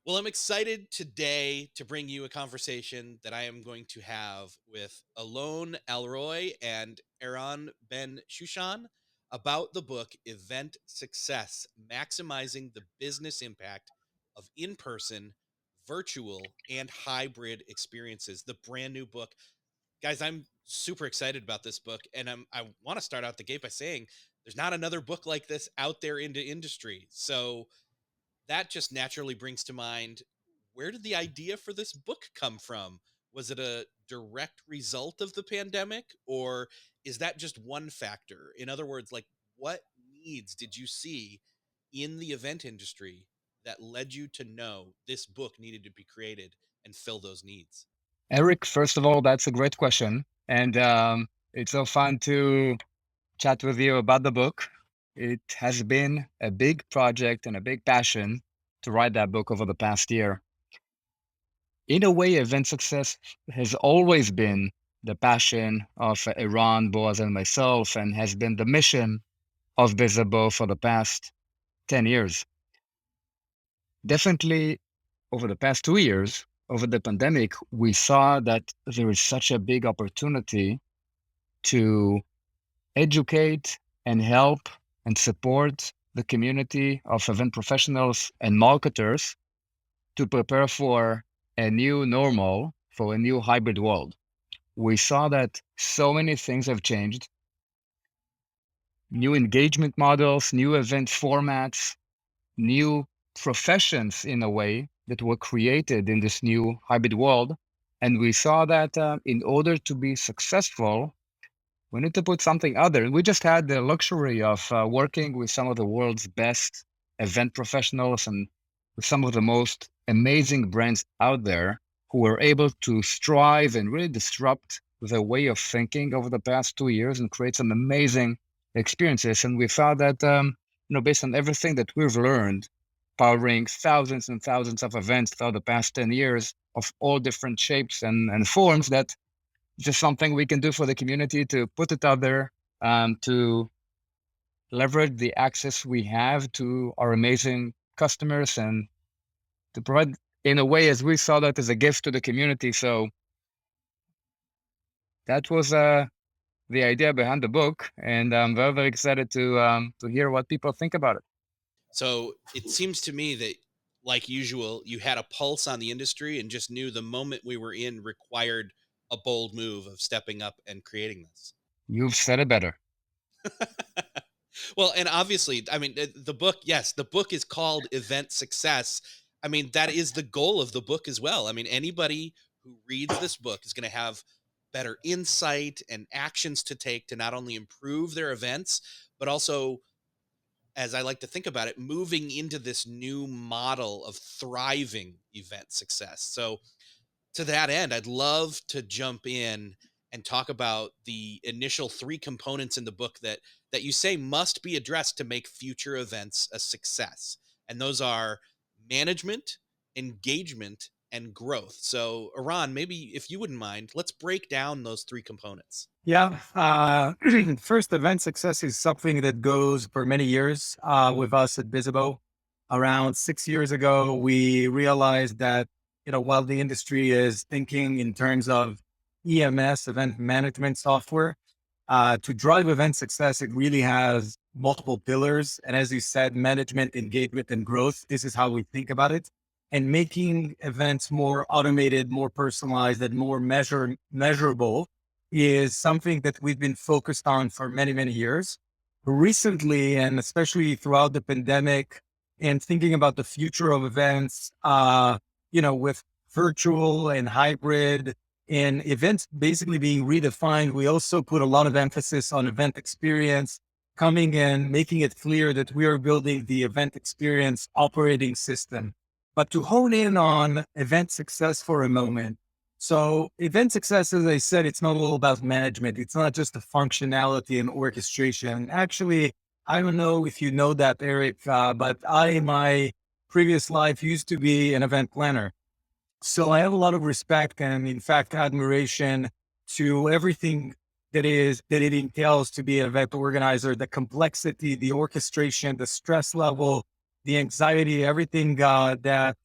Well, I'm excited today to bring you a conversation that I am going to have with Alon Alroy and Eran Ben-Shushan about the book Event Success: Maximizing the Business Impact of In-Person, Virtual, and Hybrid Experiences. The brand new book. Guys, I'm super excited about this book, and I want to start out the gate by saying there's not another book like this out there in the industry. So that just naturally brings to mind, where did the idea for this book come from? Was it a direct result of the pandemic, or is that just one factor? In other words, like, what needs did you see in the event industry that led you to know this book needed to be created and fill those needs? Eric, first of all, that's a great question. And it's so fun to chat with you about the book. It has been a big project and a big passion to write that book over the past year. In a way, event success has always been the passion of Eran, Boaz, and myself, and has been the mission of Bizzabo for the past 10 years. Definitely over the past 2 years, over the pandemic, we saw that there is such a big opportunity to educate and help and support the community of event professionals and marketers to prepare for a new normal, for a new hybrid world. We saw that so many things have changed, new engagement models, new event formats, new professions in a way that were created in this new hybrid world. And we saw that in order to be successful, we need to put something other. We just had the luxury of working with some of the world's best event professionals and with some of the most amazing brands out there who were able to strive and really disrupt their way of thinking over the past 2 years and create some amazing experiences. And we found that, based on everything that we've learned, powering thousands and thousands of events throughout the past 10 years of all different shapes and forms, that just something we can do for the community to put it out there, to leverage the access we have to our amazing customers and to provide in a way as we saw that as a gift to the community. So that was the idea behind the book, and I'm very, very excited to hear what people think about it. So it seems to me that, like usual, you had a pulse on the industry and just knew the moment we were in required a bold move of stepping up and creating this. You've said it better. Well, and obviously, I mean, the book, yes, the book is called Event Success. I mean, that is the goal of the book as well. I mean, anybody who reads this book is going to have better insight and actions to take to not only improve their events, but also, as I like to think about it, moving into this new model of thriving event success. So, to that end, I'd love to jump in and talk about the initial three components in the book that you say must be addressed to make future events a success. And those are management, engagement, and growth. So, Iran, maybe if you wouldn't mind, let's break down those three components. Yeah. First, event success is something that goes for many years with us at Bizzabo. Around 6 years ago, we realized that, while the industry is thinking in terms of EMS, event management software, to drive event success, it really has multiple pillars. And as you said, management, engagement, and growth. This is how we think about it. And making events more automated, more personalized, and more measurable is something that we've been focused on for many, many years. Recently, and especially throughout the pandemic, and thinking about the future of events, with virtual and hybrid and events basically being redefined, we also put a lot of emphasis on event experience, coming in, making it clear that we are building the event experience operating system. But to hone in on event success for a moment, so event success, as I said, it's not all about management. It's not just the functionality and orchestration. Actually, I don't know if you know that, Eric, but I, in my previous life, used to be an event planner. So I have a lot of respect and, in fact, admiration to everything that it entails to be an event organizer, the complexity, the orchestration, the stress level, the anxiety, everything that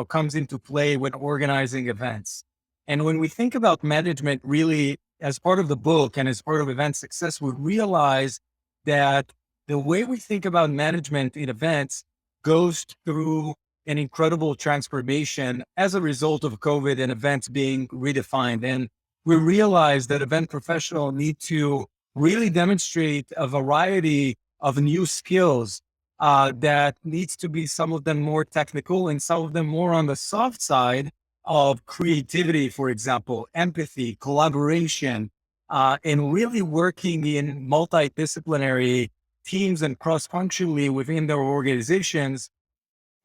comes into play when organizing events. And when we think about management, really as part of the book and as part of event success, we realize that the way we think about management in events goes through an incredible transformation as a result of COVID and events being redefined. And we realize that event professionals need to really demonstrate a variety of new skills that needs to be some of them more technical and some of them more on the soft side of creativity, for example, empathy, collaboration, and really working in multidisciplinary teams and cross-functionally within their organizations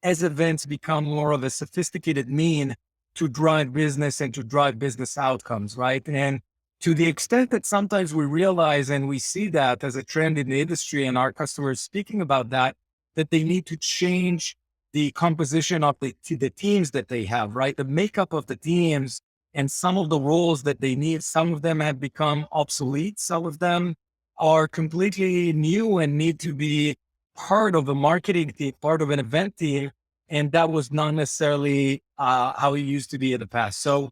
as events become more of a sophisticated mean to drive business and to drive business outcomes, right? And to the extent that sometimes we realize and we see that as a trend in the industry and our customers speaking about that, that they need to change the composition of the teams that they have, right? The makeup of the teams and some of the roles that they need. Some of them have become obsolete. Some of them are completely new and need to be part of a marketing team, part of an event team. And that was not necessarily how it used to be in the past. So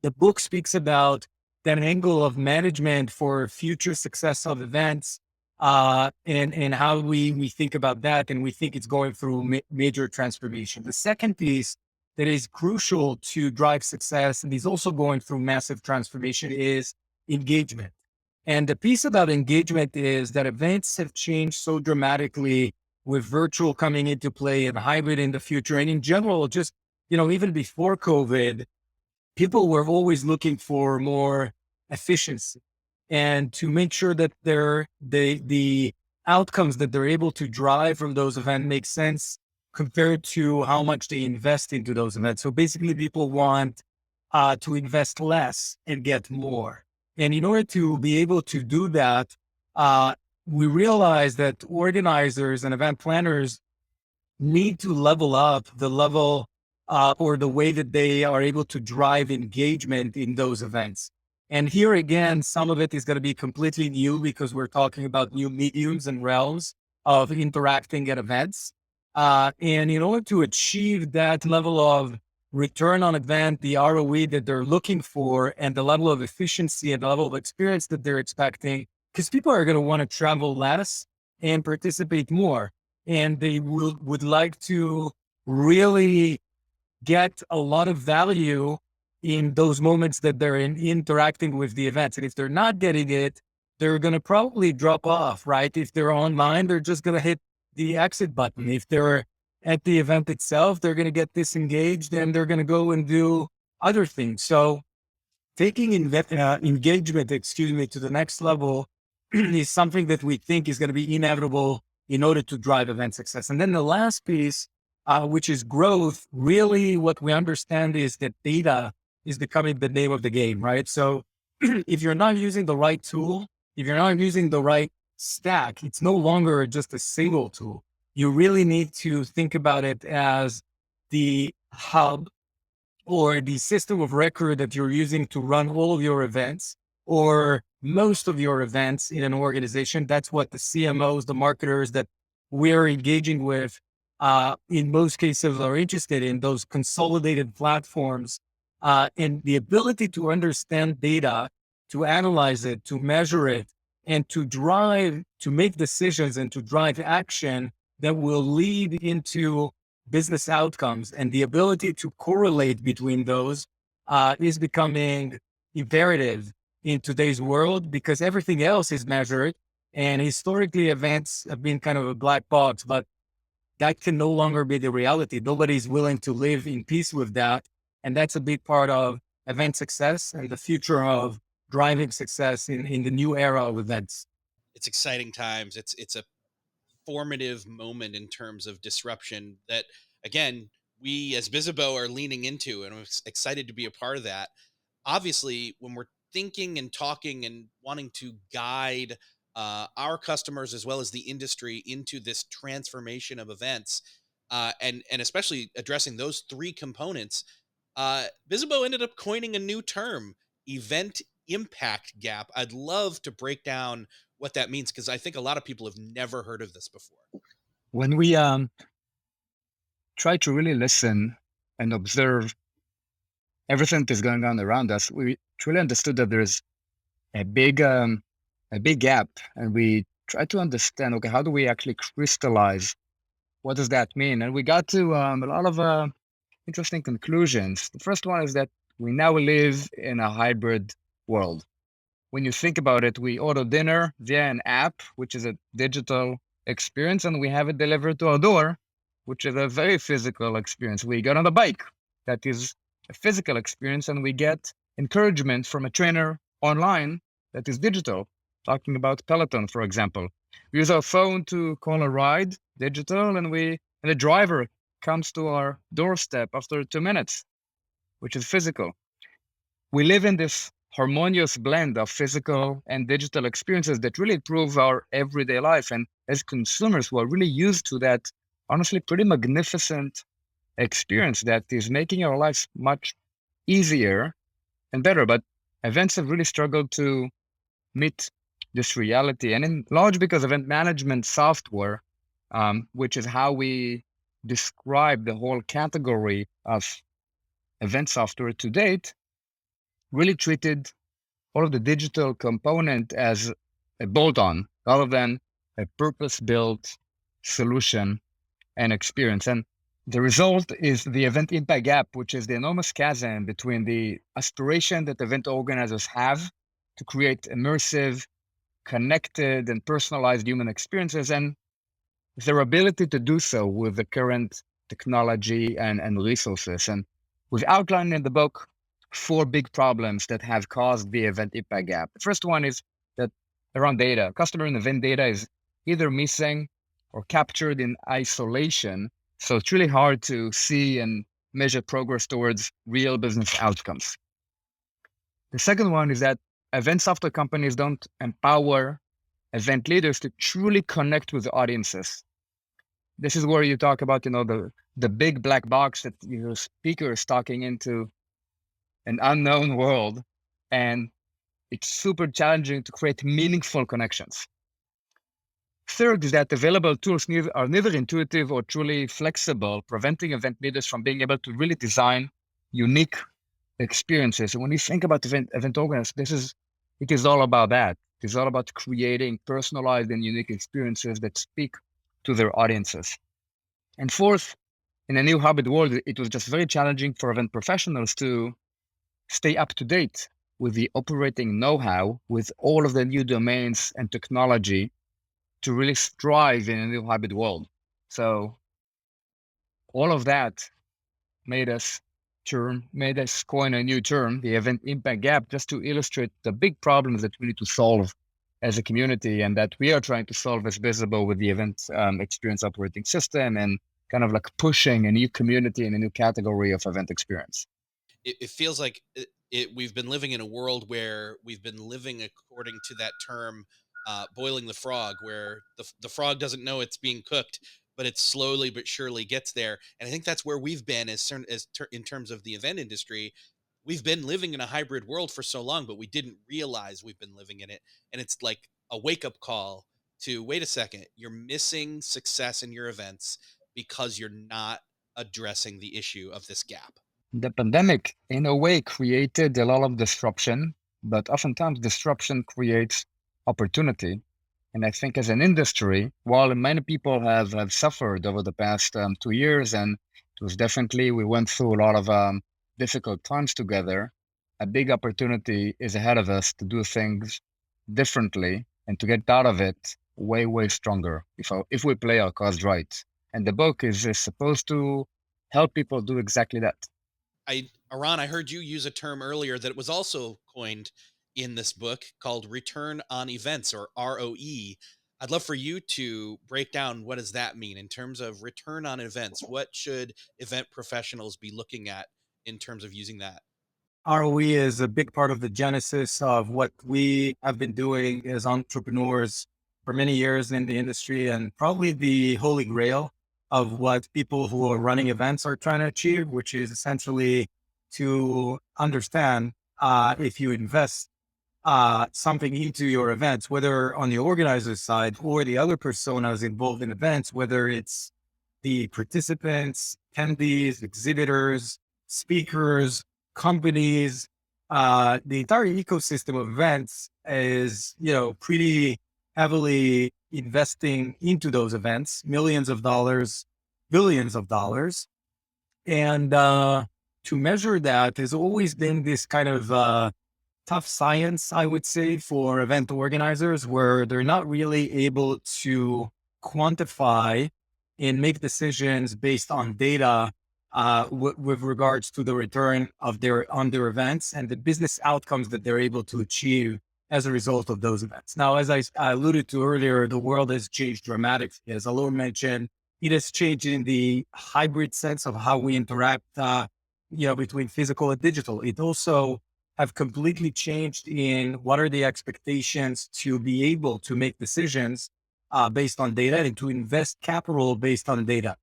the book speaks about that angle of management for future success of events, and how we think about that. And we think it's going through major transformation. The second piece that is crucial to drive success and is also going through massive transformation is engagement. And the piece about engagement is that events have changed so dramatically with virtual coming into play and hybrid in the future. And in general, just, even before COVID, people were always looking for more efficiency and to make sure that the outcomes that they're able to drive from those events make sense compared to how much they invest into those events. So basically people want to invest less and get more. And in order to be able to do that, we realize that organizers and event planners need to level up the level or the way that they are able to drive engagement in those events. And here again, some of it is going to be completely new because we're talking about new mediums and realms of interacting at events. And in order to achieve that level of return on event, the ROE that they're looking for, and the level of efficiency and the level of experience that they're expecting, because people are going to want to travel less and participate more. And they would like to really get a lot of value in those moments that they're interacting with the events. And if they're not getting it, they're going to probably drop off, right? If they're online, they're just going to hit the exit button. If they're at the event itself, they're going to get disengaged and they're going to go and do other things. So taking engagement, to the next level is something that we think is going to be inevitable in order to drive event success. And then the last piece, which is growth, really what we understand is that data is becoming the name of the game, right? So if you're not using the right tool, if you're not using the right stack, it's no longer just a single tool. You really need to think about it as the hub or the system of record that you're using to run all of your events or most of your events in an organization. That's what the CMOs, the marketers that we're engaging with, in most cases are interested in, those consolidated platforms, and the ability to understand data, to analyze it, to measure it, and to make decisions and to drive action that will lead into business outcomes. And the ability to correlate between those is becoming imperative in today's world because everything else is measured. And historically, events have been kind of a black box, but that can no longer be the reality. Nobody's willing to live in peace with that. And that's a big part of event success and the future of driving success in the new era of events. It's exciting times. It's a formative moment in terms of disruption that, again, we as Bizzabo are leaning into, and I'm excited to be a part of that. Obviously, when we're thinking and talking and wanting to guide our customers as well as the industry into this transformation of events, and especially addressing those three components, Bizzabo ended up coining a new term: event impact gap. I'd love to break down what that means because I think a lot of people have never heard of this before. When we try to really listen and observe everything that is going on around us, we truly understood that there's a big gap, and we tried to understand, okay, how do we actually crystallize? What does that mean? And we got to a lot of interesting conclusions. The first one is that we now live in a hybrid world. When you think about it, we order dinner via an app, which is a digital experience, and we have it delivered to our door, which is a very physical experience. We get on a bike, that is a physical experience, and we get encouragement from a trainer online that is digital, talking about Peloton, for example. We use our phone to call a ride, digital, and the driver comes to our doorstep after 2 minutes, which is physical. We live in this harmonious blend of physical and digital experiences that really improve our everyday life. And as consumers, we're really used to that, honestly, pretty magnificent experience that is making our lives much easier and better. But events have really struggled to meet this reality, and in large because event management software, which is how we describe the whole category of event software to date, really treated all of the digital component as a bolt-on rather than a purpose-built solution and experience. And the result is the event impact gap, which is the enormous chasm between the aspiration that event organizers have to create immersive, connected, and personalized human experiences, and their ability to do so with the current technology and resources. And we've outlined in the book 4 big problems that have caused the event impact gap. The first one is that around data. Customer and event data is either missing or captured in isolation. So it's really hard to see and measure progress towards real business outcomes. The second one is that event software companies don't empower event leaders to truly connect with the audiences. This is where you talk about, the big black box that your speaker is talking into an unknown world, and it's super challenging to create meaningful connections. Third is that available tools are neither intuitive or truly flexible, preventing event leaders from being able to really design unique experiences. And when you think about event organizers, it is all about that. It is all about creating personalized and unique experiences that speak to their audiences. And fourth, in a new hybrid world, it was just very challenging for event professionals to stay up to date with the operating know-how, with all of the new domains and technology to really strive in a new hybrid world. So all of that made us coin a new term, the event impact gap, just to illustrate the big problems that we need to solve as a community, and that we are trying to solve as Bizzabo with the event experience operating system, and kind of like pushing a new community and a new category of event experience. It feels like we've been living in a world where we've been living according to that term, boiling the frog, where the frog doesn't know it's being cooked, but it slowly but surely gets there. And I think that's where we've been in terms of the event industry. We've been living in a hybrid world for so long, but we didn't realize we've been living in it. And it's like a wake up call to, wait a second, you're missing success in your events because you're not addressing the issue of this gap. The pandemic, in a way, created a lot of disruption, but oftentimes disruption creates opportunity. And I think as an industry, while many people have suffered over the past 2 years, and it was definitely, we went through a lot of difficult times together, a big opportunity is ahead of us to do things differently and to get out of it way, way stronger if we play our cards right. And the book is supposed to help people do exactly that. Eran, I heard you use a term earlier that was also coined in this book called return on events, or ROE. I'd love for you to break down, what does that mean in terms of return on events? What should event professionals be looking at in terms of using that? ROE is a big part of the genesis of what we have been doing as entrepreneurs for many years in the industry, and probably the Holy Grail of what people who are running events are trying to achieve, which is essentially to understand if you invest something into your events, whether on the organizer's side or the other personas involved in events, whether it's the participants, attendees, exhibitors, speakers, companies. The entire ecosystem of events is, pretty heavily investing into those events, millions of dollars, billions of dollars. And to measure that has always been this kind of tough science, I would say, for event organizers, where they're not really able to quantify and make decisions based on data with regards to the return of on their events and the business outcomes that they're able to achieve as a result of those events. Now, as I alluded to earlier, the world has changed dramatically. As Alon mentioned, it has changed in the hybrid sense of how we interact, between physical and digital. It also have completely changed in what are the expectations to be able to make decisions based on data and to invest capital based on data.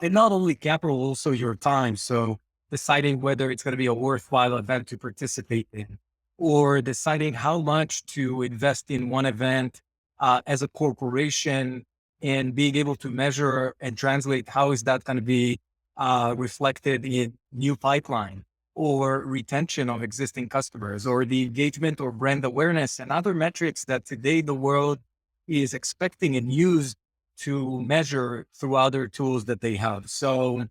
And not only capital, also your time. So deciding whether it's going to be a worthwhile event to participate in, or deciding how much to invest in one event as a corporation, and being able to measure and translate how is that going to be reflected in new pipeline or retention of existing customers, or the engagement or brand awareness and other metrics that today the world is expecting and used to measure through other tools that they have. So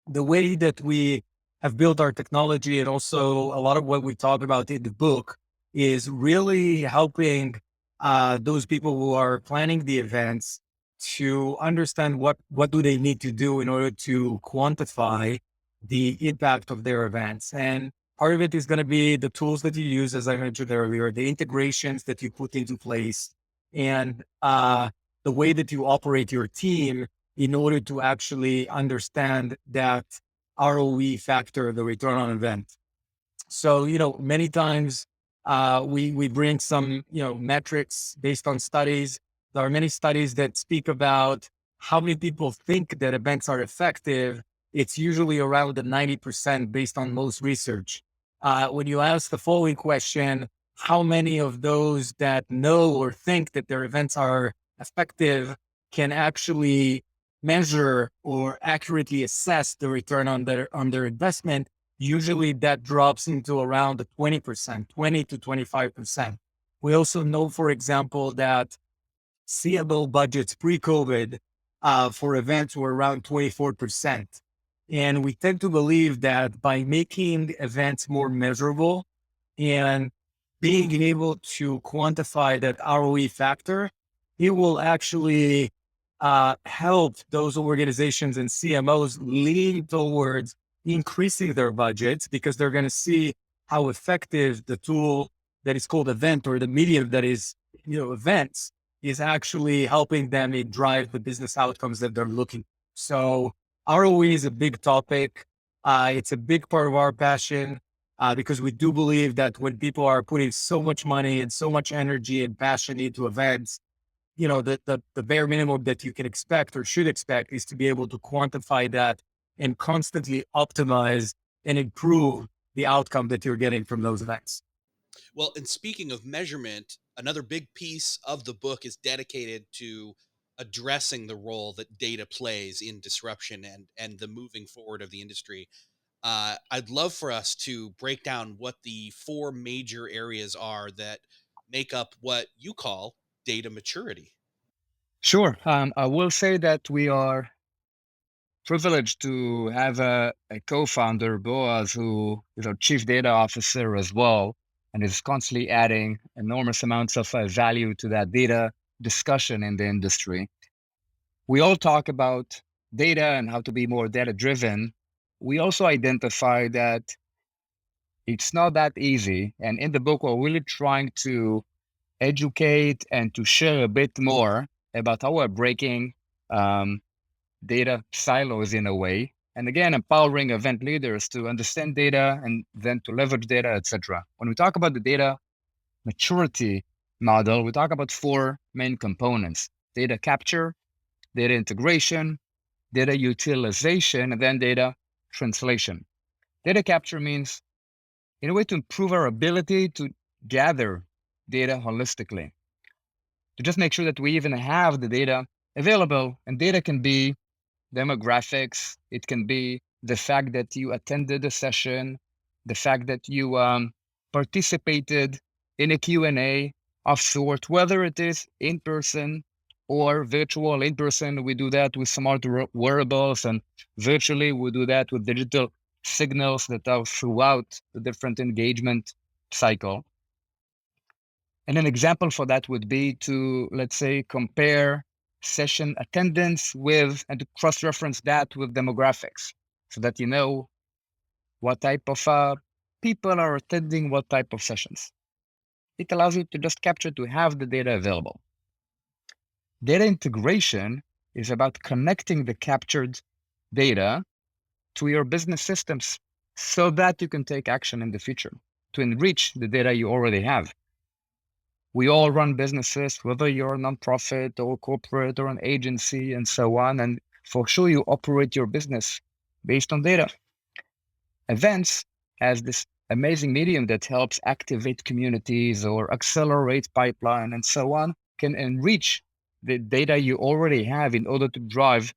the way that we have built our technology, and also a lot of what we talk about in the book, is really helping those people who are planning the events to understand what do they need to do in order to quantify the impact of their events. And part of it is going to be the tools that you use, as I mentioned earlier, the integrations that you put into place, and the way that you operate your team in order to actually understand that ROE factor, the return on event. So, many times we bring some, metrics based on studies. There are many studies that speak about how many people think that events are effective. It's usually around the 90% based on most research. When you ask the following question, how many of those that know or think that their events are effective can actually measure or accurately assess the return on their investment, usually that drops into around the 20%, 20 to 25%. We also know, for example, that CMO budgets pre-COVID for events were around 24%. And we tend to believe that by making events more measurable and being able to quantify that ROE factor, it will actually help those organizations and CMOs lean towards increasing their budgets, because they're going to see how effective the tool that is called event, or the medium that is, events, is actually helping them drive the business outcomes that they're looking. So ROE is a big topic. It's a big part of our passion because we do believe that when people are putting so much money and so much energy and passion into events, the bare minimum that you can expect or should expect is to be able to quantify that and constantly optimize and improve the outcome that you're getting from those events. Well, and speaking of measurement, another big piece of the book is dedicated to addressing the role that data plays in disruption and the moving forward of the industry. I'd love for us to break down what the four major areas are that make up what you call data maturity. Sure. I will say that we are privileged to have a co-founder, Boaz, who is our chief data officer as well, and is constantly adding enormous amounts of value to that data discussion in the industry. We all talk about data and how to be more data-driven. We also identify that it's not that easy. And in the book, we're really trying to educate and to share a bit more about how we're breaking data silos in a way. And again, empowering event leaders to understand data and then to leverage data, etc. When we talk about the data maturity model, we talk about four main components: data capture, data integration, data utilization, and then data translation. Data capture means, in a way, to improve our ability to gather data holistically, to just make sure that we even have the data available, and data can be demographics. It can be the fact that you attended a session, the fact that you participated in a Q&A of sort, whether it is in person or virtual. In person, we do that with smart wearables, and virtually we do that with digital signals that are throughout the different engagement cycle. And an example for that would be to, let's say, compare session attendance with, and to cross-reference that with demographics so that you know what type of people are attending what type of sessions. It allows you to just capture, to have the data available. Data integration is about connecting the captured data to your business systems so that you can take action in the future to enrich the data you already have. We all run businesses, whether you're a nonprofit or corporate or an agency and so on. And for sure, you operate your business based on data. Events has this amazing medium that helps activate communities or accelerate pipeline and so on, can enrich the data you already have in order to drive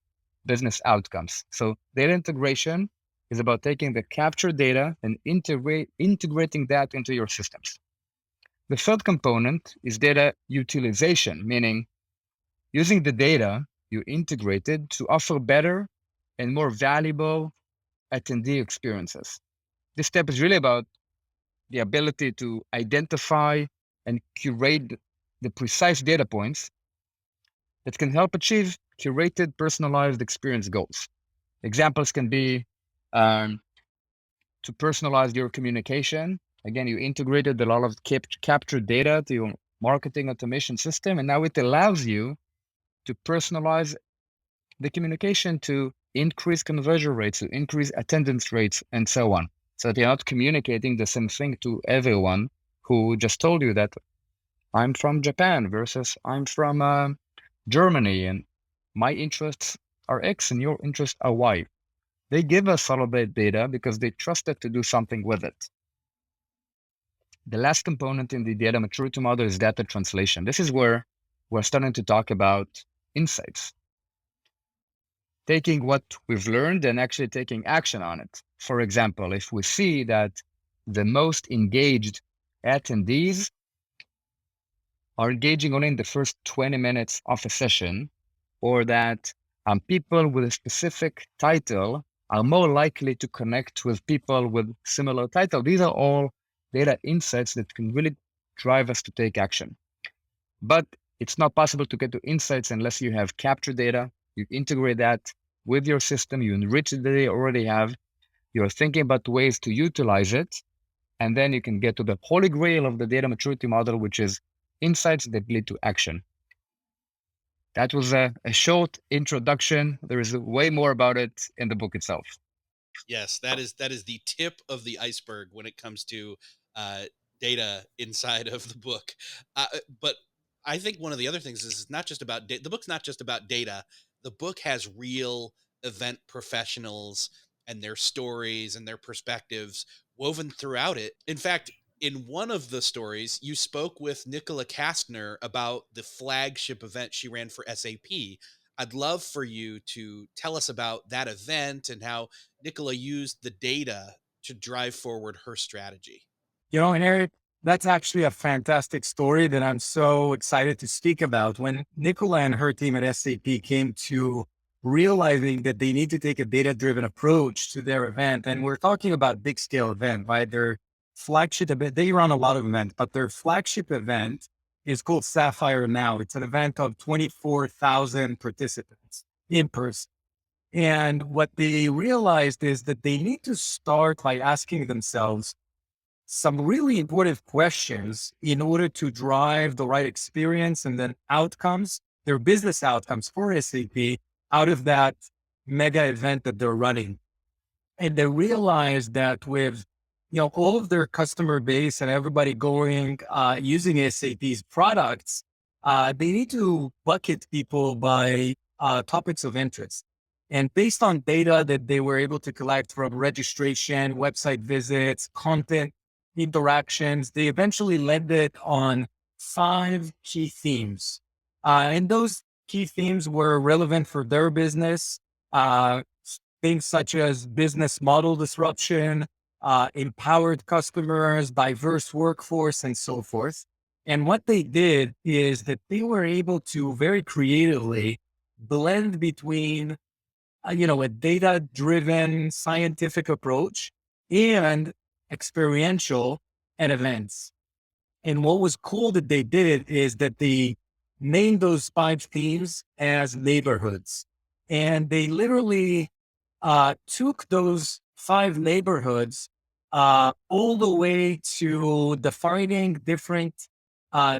business outcomes. So data integration is about taking the captured data and integrating that into your systems. The third component is data utilization, meaning using the data you integrated to offer better and more valuable attendee experiences. This step is really about the ability to identify and curate the precise data points that can help achieve curated, personalized experience goals. Examples can be to personalize your communication. Again, you integrated a lot of captured data to your marketing automation system, and now it allows you to personalize the communication to increase conversion rates, to increase attendance rates, and so on. So that you're not communicating the same thing to everyone who just told you that I'm from Japan versus I'm from Germany, and my interests are X and your interests are Y. They give us all of that data because they trust us to do something with it. The last component in the data maturity model is data translation. This is where we're starting to talk about insights. Taking what we've learned and actually taking action on it. For example, if we see that the most engaged attendees are engaging only in the first 20 minutes of a session, or that people with a specific title are more likely to connect with people with similar title. These are all data insights that can really drive us to take action. But it's not possible to get to insights unless you have captured data, you integrate that with your system, you enrich the data you already have, you're thinking about ways to utilize it, and then you can get to the Holy Grail of the data maturity model, which is insights that lead to action. That was a short introduction. There is way more about it in the book itself. Yes, that is the tip of the iceberg when it comes to data inside of the book. But I think one of the other things is it's not just about the book's not just about data. The book has real event professionals and their stories and their perspectives woven throughout it. In fact, in one of the stories, you spoke with Nicola Kastner about the flagship event she ran for SAP. I'd love for you to tell us about that event and how Nicola used the data to drive forward her strategy. And Eric, that's actually a fantastic story that I'm so excited to speak about. When Nicola and her team at SAP came to realizing that they need to take a data-driven approach to their event, and we're talking about big scale event, right? Their flagship event, they run a lot of events, but their flagship event is called Sapphire Now. It's an event of 24,000 participants in person. And what they realized is that they need to start by asking themselves some really important questions in order to drive the right experience and then outcomes, their business outcomes for SAP out of that mega event that they're running. And they realized that with, all of their customer base and everybody going, using SAP's products, they need to bucket people by topics of interest. And based on data that they were able to collect from registration, website visits, content, interactions, they eventually landed on 5 key themes. And those key themes were relevant for their business, uh, things such as business model disruption, empowered customers, diverse workforce, and so forth. And what they did is that they were able to very creatively blend between, a data-driven scientific approach and experiential and events. And what was cool that they did is that they named those 5 themes as neighborhoods. And they literally took those 5 neighborhoods all the way to defining different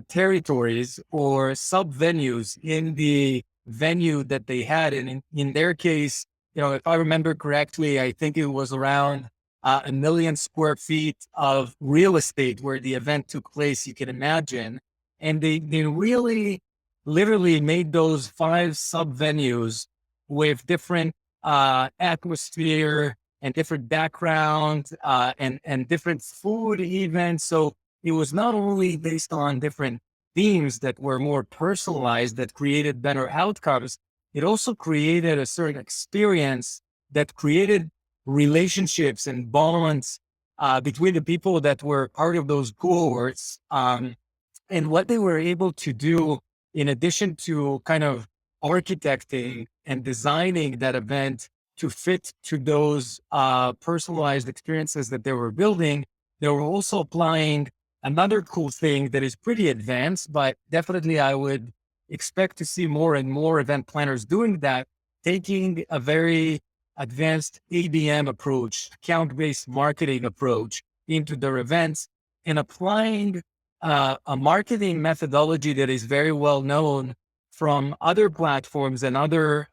territories or sub venues in the venue that they had. And in their case, if I remember correctly, I think it was around 1 million square feet of real estate where the event took place, you can imagine. And they really literally made those 5 sub venues with different atmosphere and different background and different food even. So it was not only based on different themes that were more personalized that created better outcomes, it also created a certain experience that created relationships and bonds between the people that were part of those cohorts. And what they were able to do, in addition to kind of architecting and designing that event to fit to those personalized experiences that they were building, they were also applying another cool thing that is pretty advanced, but definitely I would expect to see more and more event planners doing that, taking a very advanced ABM approach, account-based marketing approach into their events and applying a marketing methodology that is very well known from other platforms and other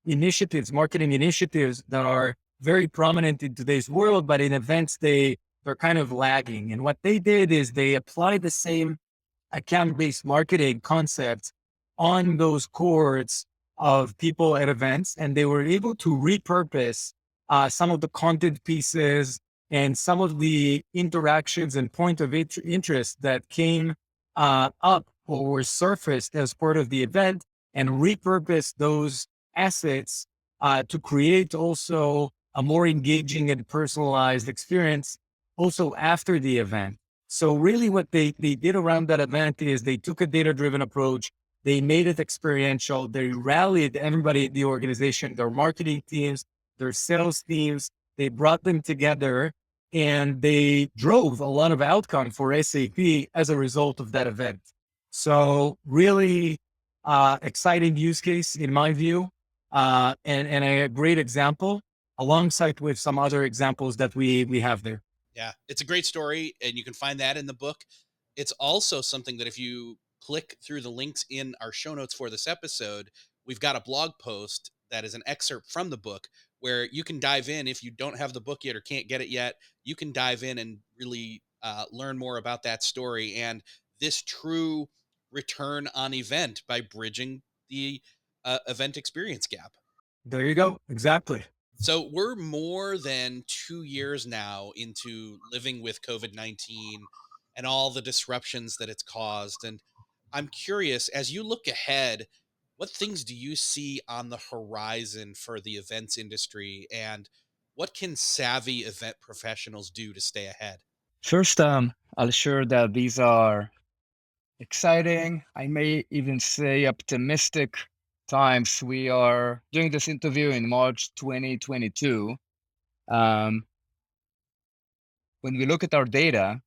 initiatives, marketing initiatives that are very prominent in today's world, but in events, they're kind of lagging. And what they did is they applied the same account-based marketing concepts on those cohorts of people at events, and they were able to repurpose some of the content pieces and some of the interactions and point of interest that came up or were surfaced as part of the event, and repurpose those assets to create also a more engaging and personalized experience also after the event. So really what they did around that event is they took a data-driven approach, they made it experiential, they rallied everybody in the organization, their marketing teams, their sales teams, they brought them together and they drove a lot of outcome for SAP as a result of that event. So really exciting use case in my view, and a great example alongside with some other examples that we have there. Yeah, it's a great story, and you can find that in the book. It's also something that if you click through the links in our show notes for this episode, we've got a blog post that is an excerpt from the book where you can dive in. If you don't have the book yet or can't get it yet, you can dive in and really learn more about that story and this true return on event by bridging the event experience gap. There you go. Exactly. So we're more than 2 years now into living with COVID-19 and all the disruptions that it's caused. And I'm curious, as you look ahead, what things do you see on the horizon for the events industry, and what can savvy event professionals do to stay ahead? First, I'll share that these are exciting, I may even say optimistic times. We are doing this interview in March 2022. When we look at our data,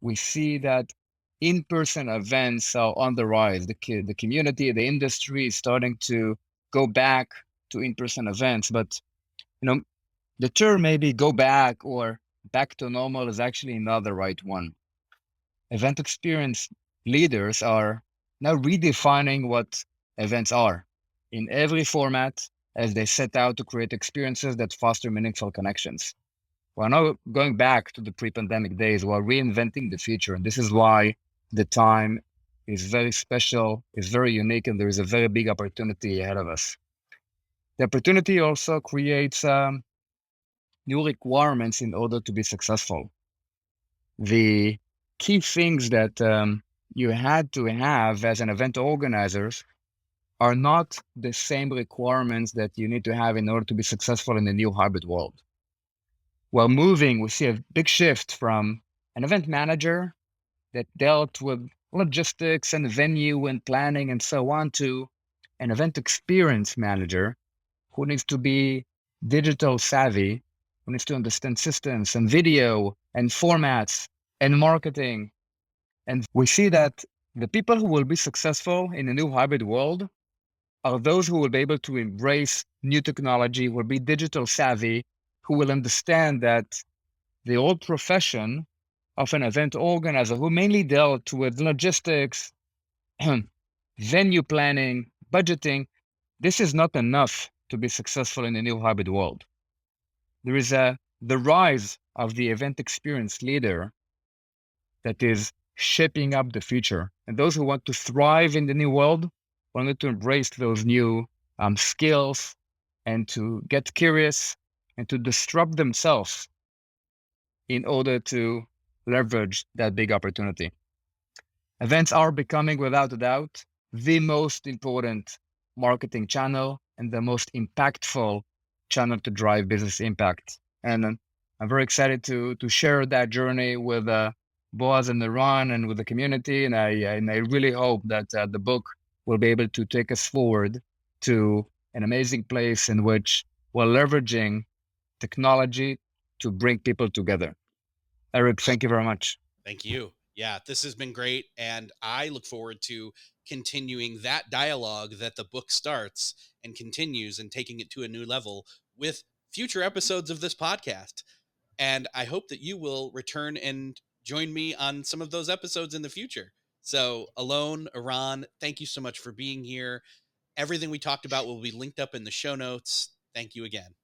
we see that in-person events are on the rise. The community, the industry is starting to go back to in-person events. But the term maybe go back or back to normal is actually not the right one. Event experience leaders are now redefining what events are in every format as they set out to create experiences that foster meaningful connections. We're now going back to the pre-pandemic days. We're reinventing the future. And this is why the time is very special, is very unique, and there is a very big opportunity ahead of us. The opportunity also creates new requirements in order to be successful. The key things that you had to have as an event organizer are not the same requirements that you need to have in order to be successful in the new hybrid world. While moving, we see a big shift from an event manager that dealt with logistics and venue and planning and so on to an event experience manager who needs to be digital savvy, who needs to understand systems and video and formats and marketing. And we see that the people who will be successful in a new hybrid world are those who will be able to embrace new technology, will be digital savvy, who will understand that the old profession of an event organizer who mainly dealt with logistics, venue planning, budgeting, this is not enough to be successful in the new hybrid world. There is the rise of the event experience leader that is shaping up the future. And those who want to thrive in the new world wanted to embrace those new skills and to get curious and to disrupt themselves in order to leverage that big opportunity. Events are becoming, without a doubt, the most important marketing channel and the most impactful channel to drive business impact. And I'm very excited to share that journey with Boaz and Eran and with the community. And I really hope that the book will be able to take us forward to an amazing place in which we're leveraging technology to bring people together. Eric, thank you very much. Thank you. Yeah, this has been great. And I look forward to continuing that dialogue that the book starts and continues and taking it to a new level with future episodes of this podcast. And I hope that you will return and join me on some of those episodes in the future. So, Alon, Eran, thank you so much for being here. Everything we talked about will be linked up in the show notes. Thank you again.